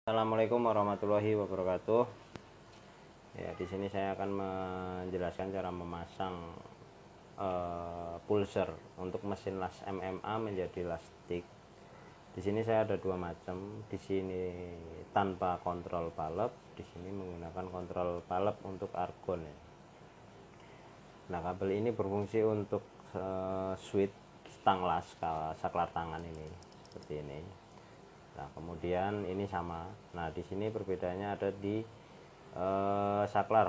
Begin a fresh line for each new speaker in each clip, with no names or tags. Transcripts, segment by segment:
Assalamualaikum warahmatullahi wabarakatuh. Ya, di sini saya akan menjelaskan cara memasang pulser untuk mesin las MMA menjadi las stick. Di sini saya ada dua macam. Di sini tanpa kontrol palep, di sini menggunakan kontrol palep untuk argon ya. Nah, kabel ini berfungsi untuk switch stang las saklar tangan ini seperti ini. Nah, kemudian ini sama. Nah, di sini perbedaannya ada di saklar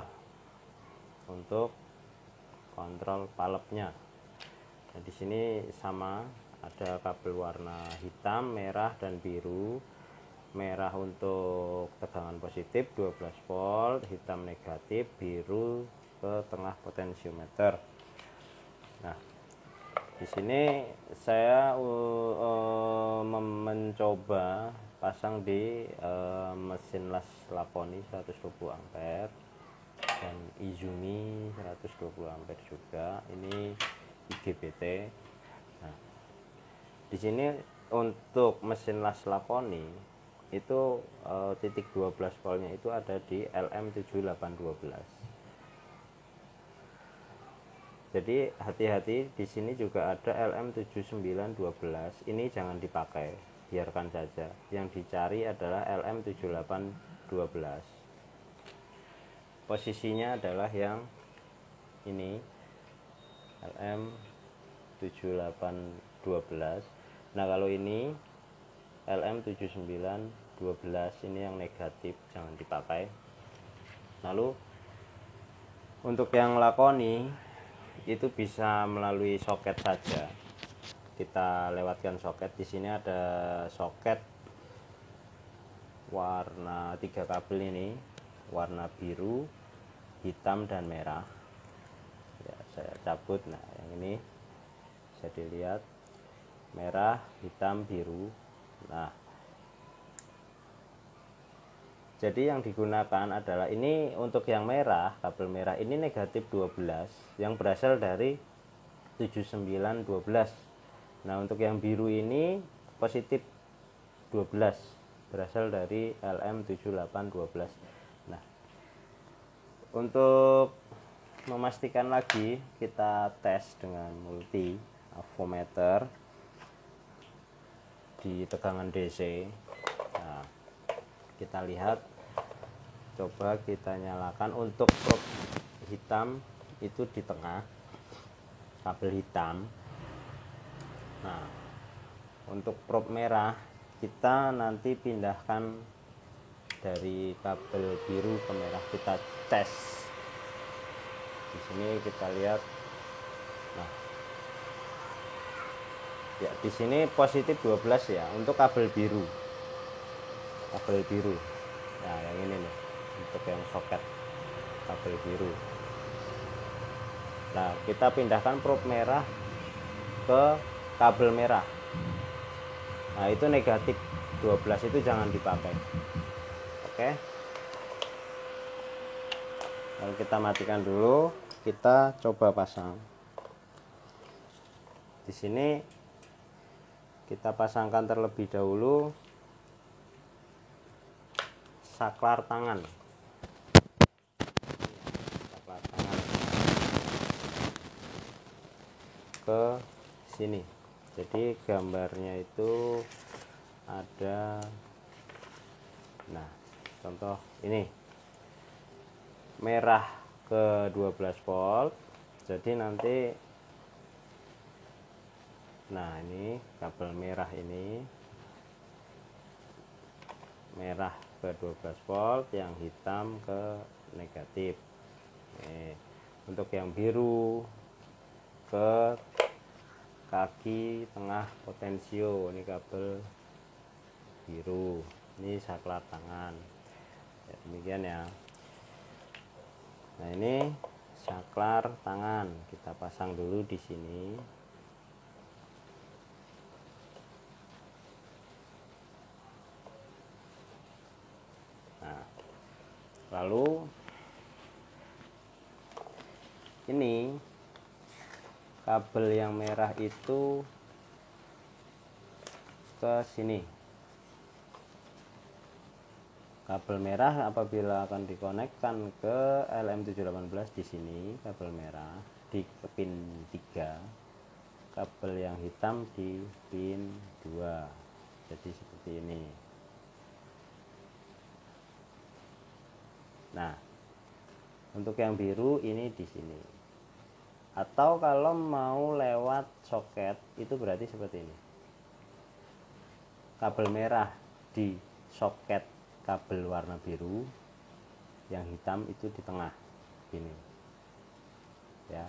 untuk kontrol palepnya. Nah, di sini sama, ada kabel warna hitam, merah dan biru. Merah untuk tegangan positif 12 volt, hitam negatif, biru ke tengah potensiometer. Nah, di sini saya mencoba pasang di mesin las Laponi 120 ampere dan Izumi 120 ampere juga. Ini IGBT. Nah, di sini untuk mesin las Laponi itu titik 12 voltnya itu ada di LM7812. Jadi hati-hati, di sini juga ada LM7912. Ini jangan dipakai, biarkan saja. Yang dicari adalah LM7812. Posisinya adalah yang ini, LM7812. Nah, kalau ini LM7912, ini yang negatif, jangan dipakai. Lalu untuk yang lakoni itu bisa melalui soket saja. Kita lewatkan soket. Di sini ada soket warna 3 kabel ini, warna biru, hitam dan merah. Ya, saya cabut. Nah, yang ini bisa dilihat merah, hitam, biru. Nah, jadi yang digunakan adalah ini untuk yang merah, kabel merah ini negatif 12 yang berasal dari 7912. Nah, untuk yang biru ini positif 12 berasal dari LM7812. Nah, untuk memastikan lagi, kita tes dengan multi avometer di tegangan DC. Nah, kita lihat, coba kita nyalakan. Untuk probe hitam itu di tengah, kabel hitam. Nah, untuk probe merah kita nanti pindahkan dari kabel biru ke merah, kita tes. Di sini kita lihat. Nah, ya, di sini positif 12 ya untuk kabel biru. Kabel biru. Nah, yang ini nih untuk yang soket kabel biru. Nah, kita pindahkan probe merah ke kabel merah. Nah, itu negatif 12, itu jangan dipakai. Oke. Lalu kita matikan dulu, kita coba pasang. Di sini kita pasangkan terlebih dahulu saklar tangan. Saklar tangan ke sini. Jadi gambarnya itu ada, nah, contoh ini merah ke 12 volt. Jadi nanti, nah, ini kabel merah ini merah ke 12 volt, yang hitam ke negatif. Untuk yang biru ke kaki tengah potensio, ini kabel biru, ini saklar tangan. Ya, demikian ya. Nah, ini saklar tangan, kita pasang dulu di sini. Nah, lalu ini kabel yang merah itu ke sini. Kabel merah apabila akan dikonekkan ke LM718 di sini kabel merah di pin 3, kabel yang hitam di pin 2. Jadi seperti ini. Nah, untuk yang biru ini di sini. Atau kalau mau lewat soket itu berarti seperti ini. Kabel merah di soket kabel warna biru, yang hitam itu di tengah ini ya,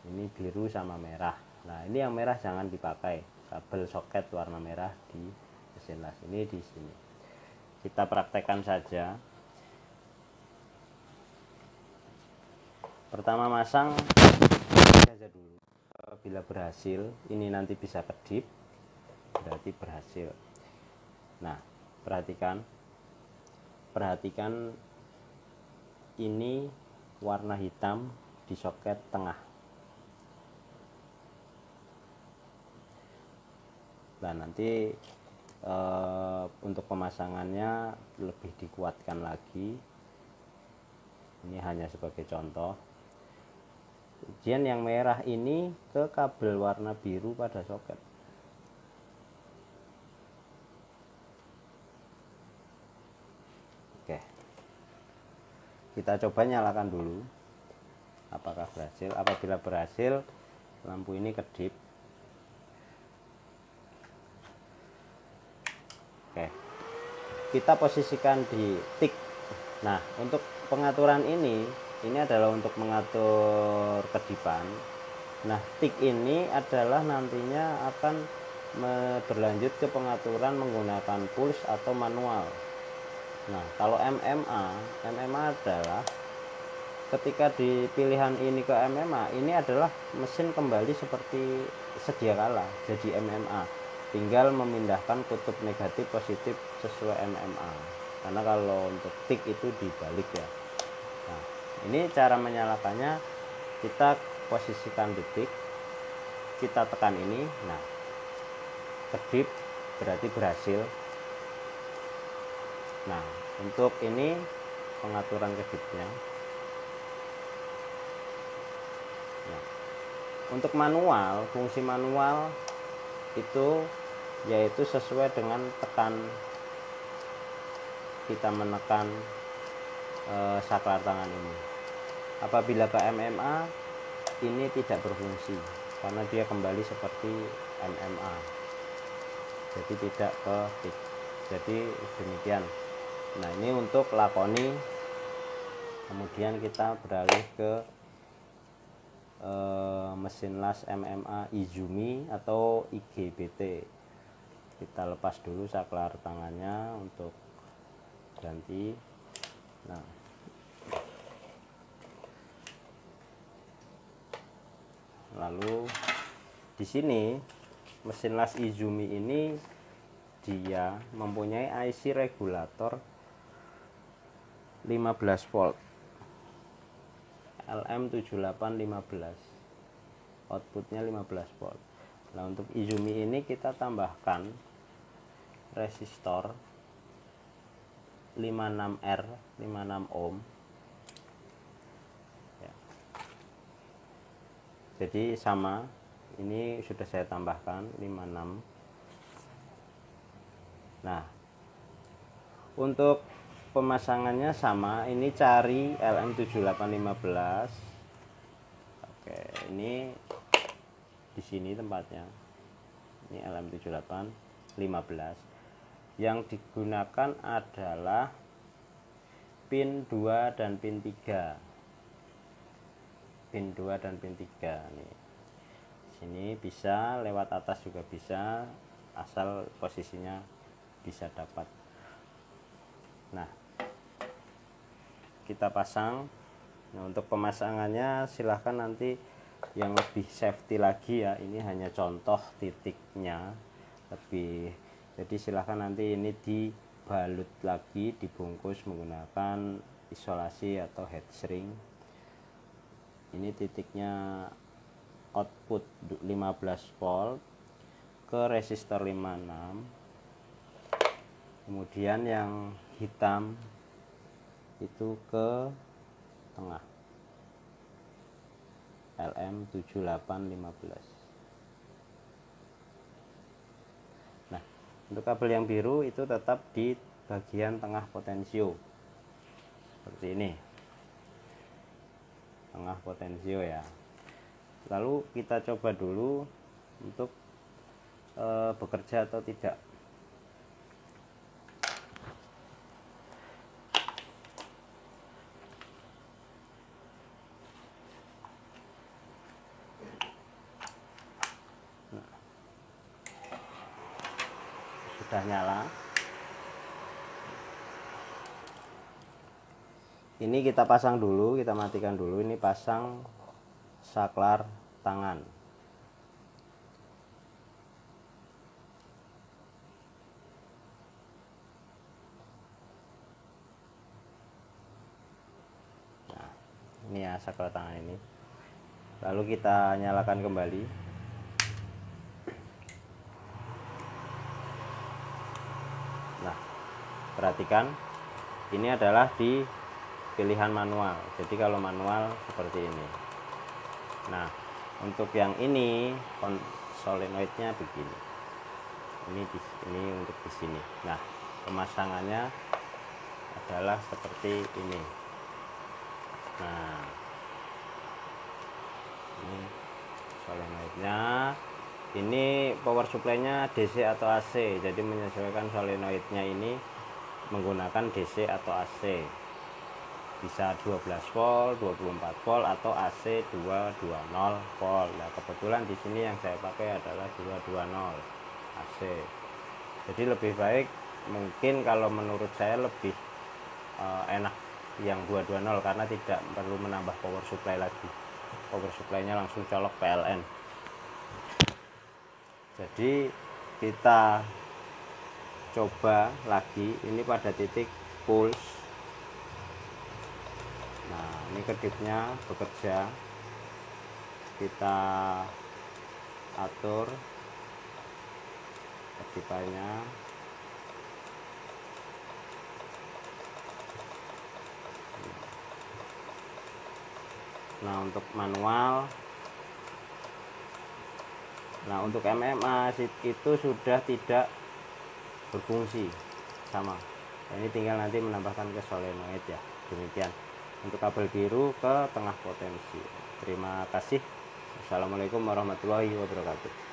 ini biru sama merah. Nah, ini yang merah jangan dipakai, kabel soket warna merah di mesin las ini di sini. Kita praktekkan saja. Pertama masang saja dulu. Bila berhasil, ini nanti bisa kedip, berarti berhasil. Nah, perhatikan ini warna hitam di soket tengah. Nah, nanti untuk pemasangannya lebih dikuatkan lagi. Ini hanya sebagai contoh. Kemudian yang merah ini ke kabel warna biru pada soket. Oke, kita coba nyalakan dulu apakah berhasil. Apabila berhasil, lampu ini kedip. Oke, kita posisikan di tik. Nah, untuk pengaturan ini adalah untuk mengatur kedipan. Nah, tik ini adalah nantinya akan berlanjut ke pengaturan menggunakan puls atau manual. Nah, kalau MMA adalah ketika di pilihan ini ke MMA, ini adalah mesin kembali seperti sedia kala jadi MMA, tinggal memindahkan kutub negatif positif sesuai MMA. Karena kalau untuk tik itu dibalik ya. Nah, ini cara menyalakannya, kita posisikan di tik, kita tekan ini. Nah, kedip berarti berhasil. Nah, untuk ini pengaturan kedipnya. Nah, untuk manual, fungsi manual itu yaitu sesuai dengan kita menekan saklar tangan ini. Apabila ke MMA ini tidak berfungsi karena dia kembali seperti MMA, jadi tidak ke tik. Jadi demikian. Nah, ini untuk lakoni. Kemudian kita beralih ke mesin las MMA Izumi atau IGBT. Kita lepas dulu saklar tangannya untuk ganti. Nah, lalu di sini mesin las Izumi ini dia mempunyai IC regulator 15 volt LM7815, outputnya 15 volt. Nah, untuk Izumi ini kita tambahkan resistor 56R 56 ohm ya. Jadi sama, ini sudah saya tambahkan 56. Nah, untuk pemasangannya sama, ini cari LM7815. Oke, ini di sini tempatnya. Ini LM7815. Yang digunakan adalah pin 2 dan pin 3. Pin 2 dan pin 3 nih. Sini bisa, lewat atas juga bisa, asal posisinya bisa dapat. Nah, kita pasang. Nah, untuk pemasangannya silahkan nanti yang lebih safety lagi ya, ini hanya contoh titiknya lebih. Jadi silahkan nanti ini dibalut lagi, dibungkus menggunakan isolasi atau head shrink. Ini titiknya output 15 volt ke resistor 56. Kemudian yang hitam itu ke tengah, LM7815. Nah, untuk kabel yang biru itu tetap di bagian tengah potensio seperti ini, tengah potensio ya. Lalu kita coba dulu untuk bekerja atau tidak. Nah, sudah nyala. Ini kita pasang dulu, kita matikan dulu. Ini pasang saklar tangan. Nah, ini ya saklar tangan ini. Lalu kita nyalakan kembali. Nah, perhatikan, ini adalah di pilihan manual. Jadi kalau manual seperti ini. Nah, untuk yang ini solenoidnya begini. Ini untuk di sini. Nah, pemasangannya adalah seperti ini. Nah, ini solenoidnya. Ini power supply-nya DC atau AC. Jadi menyesuaikan solenoidnya ini menggunakan DC atau AC. Bisa 12 volt, 24 volt atau AC 220 volt. Nah, kebetulan di sini yang saya pakai adalah 220 AC. Jadi lebih baik, mungkin kalau menurut saya lebih enak yang 220 karena tidak perlu menambah power supply lagi. Power supply-nya langsung colok PLN. Jadi kita coba lagi ini pada titik pulse. Nah, ini kedipnya bekerja. Kita atur kedipannya. Nah, untuk manual, nah untuk MMA itu sudah tidak berfungsi sama. Nah, ini tinggal nanti menambahkan ke solenoid ya. Demikian untuk kabel biru ke tengah potensi. Terima kasih. Assalamualaikum warahmatullahi wabarakatuh.